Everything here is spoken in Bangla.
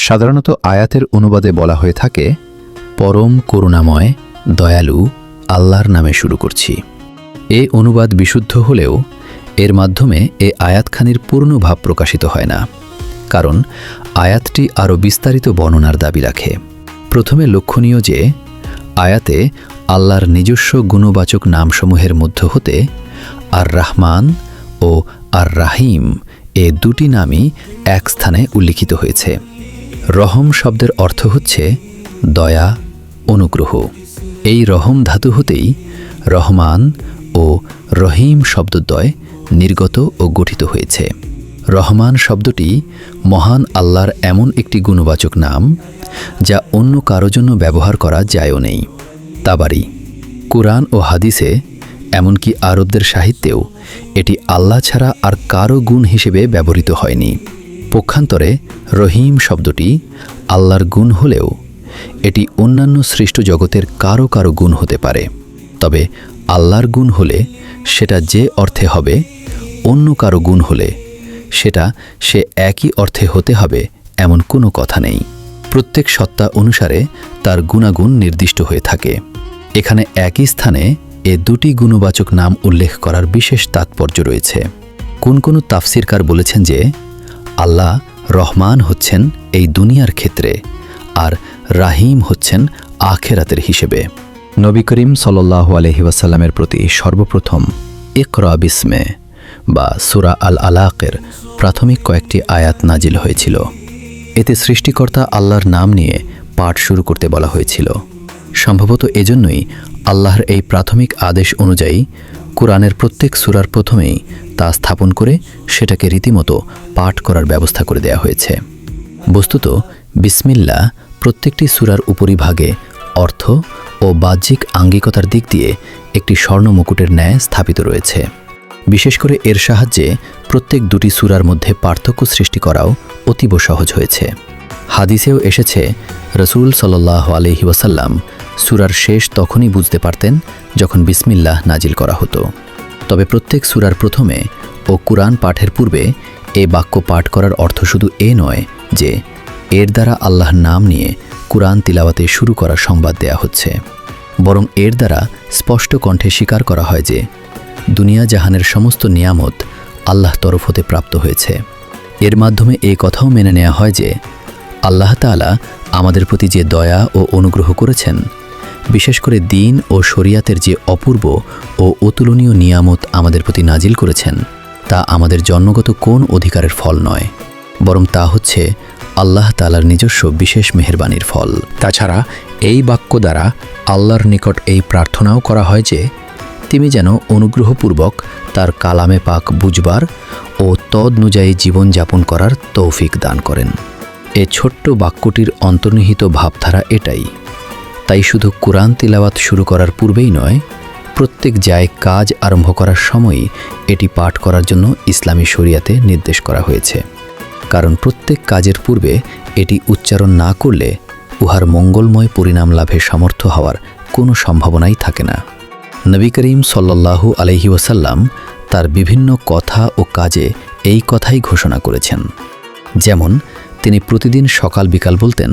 সাধারণত আয়াতের অনুবাদে বলা হয়ে থাকে, পরম করুণাময় দয়ালু আল্লাহর নামে শুরু করছি। এ অনুবাদ বিশুদ্ধ হলেও এর মাধ্যমে এ আয়াতখানির পূর্ণ ভাব প্রকাশিত হয় না, কারণ আয়াতটি আরও বিস্তারিত বর্ণনার দাবি রাখে। প্রথমে লক্ষণীয় যে আয়াতে আল্লাহর নিজস্ব গুণবাচক নামসমূহের মধ্য হতে আর রাহমান ও আর রাহিম এ দুটি নামই এক স্থানে উল্লিখিত হয়েছে। রহম শব্দের অর্থ হচ্ছে দয়া, অনুগ্রহ। এই রহম ধাতু হতেই রহমান ও রহিম শব্দদ্বয় নির্গত ও গঠিত হয়েছে। রহমান শব্দটি মহান আল্লাহর এমন একটি গুণবাচক নাম যা অন্য কারো জন্য ব্যবহার করা যায়ও নেই। তাবারি, কুরআন ও হাদিসে এমনকি আরবদের সাহিত্যেও এটি আল্লাহ ছাড়া আর কারো গুণ হিসেবে ব্যবহৃত হয়নি। পক্ষান্তরে রহিম শব্দটি আল্লাহর গুণ হলেও এটি অন্যান্য সৃষ্ট জগতের কারো কারো গুণ হতে পারে। তবে আল্লাহর গুণ হলে সেটা যে অর্থে হবে, অন্য কারো গুণ হলে সেটা সে একই অর্থে হতে হবে এমন কোনো কথা নেই। প্রত্যেক সত্তা অনুসারে তার গুণাগুণ নির্দিষ্ট হয়ে থাকে। এখানে একই স্থানে এ দুটি গুণবাচক নাম উল্লেখ করার বিশেষ তাৎপর্য রয়েছে। কোন কোন তাফসিরকার বলেছেন যে আল্লাহ রহমান হচ্ছেন এই দুনিয়ার ক্ষেত্রে আর রাহিম হচ্ছেন আখেরাতের হিসেবে। নবী করিম সাল্লাল্লাহু আলাইহি ওয়াসাল্লামের প্রতি সর্বপ্রথম ইকরা বিসমে বা সূরা আল আলাকের প্রাথমিক কয়েকটি আয়াত নাজিল হয়েছিল। এতে সৃষ্টিকর্তা আল্লাহর নাম নিয়ে পাঠ শুরু করতে বলা হয়েছিল। সম্ভবত এজন্যই আল্লাহর এই প্রাথমিক আদেশ অনুযায়ী কুরআনের প্রত্যেক সূরার প্রথমেই তা স্থাপন করে সেটাকে রীতিমতো পাঠ করার ব্যবস্থা করে দেয়া হয়েছে। বস্তুত বিসমিল্লাহ প্রত্যেকটি সূরার উপরিভাগে অর্থ ও বাহ্যিক আঙ্গিকতার দিক দিয়ে একটি স্বর্ণ মুকুটের ন্যায় স্থাপিত রয়েছে। বিশেষ করে এর সাহায্যে প্রত্যেক দুটি সূরার মধ্যে পার্থক্য সৃষ্টি করাও অতীব সহজ হয়েছে। হাদিসেও এসেছে, রাসূল সাল্লাল্লাহু আলাইহি ওয়াসাল্লাম সূরার শেষ তখনই বুঝতে পারতেন যখন বিসমিল্লাহ নাজিল করা হতো। তবে প্রত্যেক সূরার প্রথমে ও কুরআন পাঠের পূর্বে এ বাক্য পাঠ করার অর্থ শুধু এ নয় যে এর দ্বারা আল্লাহর নাম নিয়ে কুরআন তিলাওয়াতে শুরু করার সংবাদ দেয়া হচ্ছে, বরং এর দ্বারা স্পষ্ট কণ্ঠে স্বীকার করা হয় যে দুনিয়া জাহানের সমস্ত নিয়ামত আল্লাহ তরফ হতে প্রাপ্ত হয়েছে। এর মাধ্যমে এই কথাও মেনে নেওয়া হয় যে আল্লাহ তাআলা আমাদের প্রতি যে দয়া ও অনুগ্রহ করেছেন, বিশেষ করে দ্বীন ও শরিয়াতের যে অপূর্ব ও অতুলনীয় নিয়ামত আমাদের প্রতি নাজিল করেছেন, তা আমাদের জন্মগত কোন অধিকারের ফল নয়, বরং তা হচ্ছে আল্লাহ তাআলার নিজস্ব বিশেষ মেহেরবানির ফল। তাছাড়া এই বাক্য দ্বারা আল্লাহর নিকট এই প্রার্থনাও করা হয় যে তিনি যেন অনুগ্রহপূর্বক তার কালামে পাক বুঝবার ও তদনুযায়ী জীবনযাপন করার তৌফিক দান করেন। এ ছোট্ট বাক্যটির অন্তর্নিহিত ভাবধারা এটাই। তাই শুধু কুরআন তিলাওয়াত শুরু করার পূর্বেই নয়, প্রত্যেক কাজ আরম্ভ করার সময়ই এটি পাঠ করার জন্য ইসলামী শরিয়াতে নির্দেশ করা হয়েছে। কারণ প্রত্যেক কাজের পূর্বে এটি উচ্চারণ না করলে উহার মঙ্গলময় পরিণাম লাভে সামর্থ্য হওয়ার কোনো সম্ভাবনাই থাকে না। নবী করিম সাল্লাল্লাহু আলাইহি ওয়াসাল্লাম তার বিভিন্ন কথা ও কাজে এই কথাই ঘোষণা করেছেন। যেমন তিনি প্রতিদিন সকাল বিকাল বলতেন,